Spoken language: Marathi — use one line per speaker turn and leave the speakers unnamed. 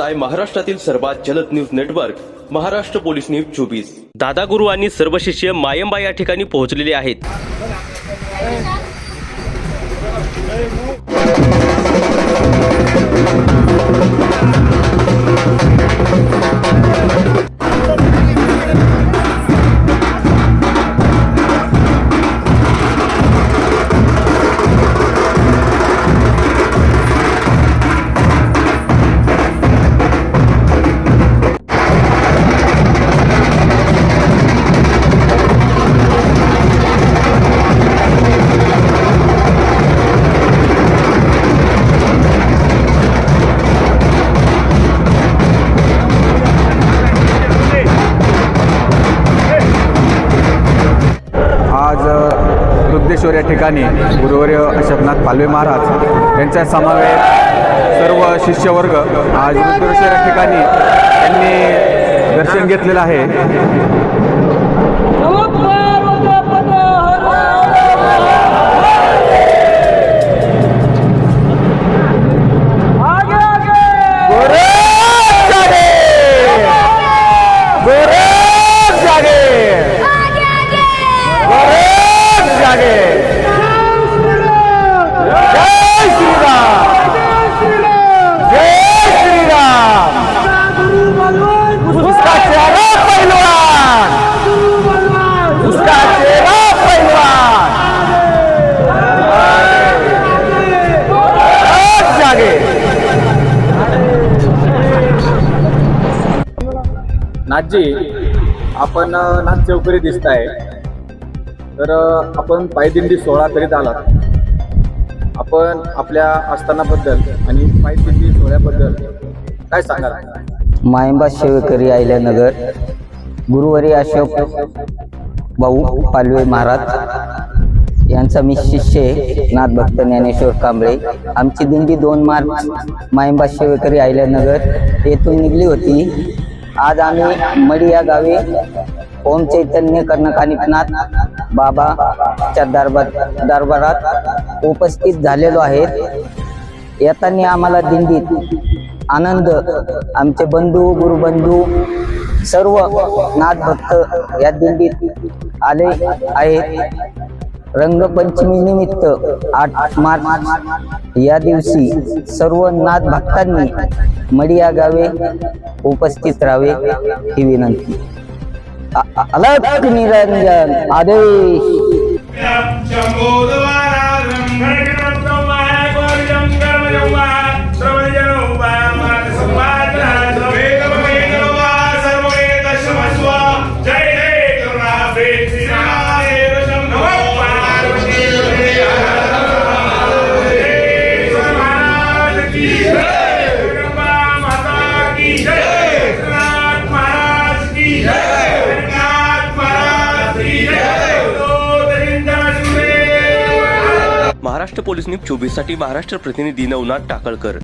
आहे महाराष्ट्रातील सर्वात जलद news network Maharashtra police news 24। दादा गुरु आणि सर्व शिष्य मायंबा या ठिकाणी पोहोचलेले आहेत।
वृद्धेश्वर या ठिकाणी गुरुवर्य अशोकनाथ पालवे महाराज यांच्या समवेत सर्व शिष्यवर्ग आज वृद्धेश्वर या ठिकाणी त्यांनी दर्शन घेतलेलं आहे। नाथजी, आपण नाथ चौकरी दिसत आहे, तर आपण पायदिंडी सोहळा करीत आलात। आपण आपल्या आस्थानाबद्दल आणि पायदिंडी सोहळ्याबद्दल काय सांगाल?
मायंबा सेवेकरी आयल्यानगर गुरुवारी अशोक भाऊ पालवे महाराज यांचा मी शिष्य आहे, नाथभक्त ज्ञानेश्वर कांबळे। आमची दिंडी 2 मार्च मायंबा सेवेकरी आयल्यानगर येथून निघली होती। आज आम्ही मडी या गावी ओम चैतन्य कर्णकानिकनाथ बाबाच्या दरबारात उपस्थित झालेलो आहेत। येताना आम्हाला दिंडीत आनंद, आमचे बंधू गुरुबंधू सर्व नाथभक्त या दिंडीत आले आहेत। रंगपंचमी निमित्त 8 मार्च या दिवशी सर्व नाथ भक्तांनी मडी या गावे उपस्थित राहावे ही विनंती। अलख निरंजन आदेश।
महाराष्ट्र पोलीस न्यूज 24 साठी महाराष्ट्र प्रतिनिधी नवनाथ टाकळकर।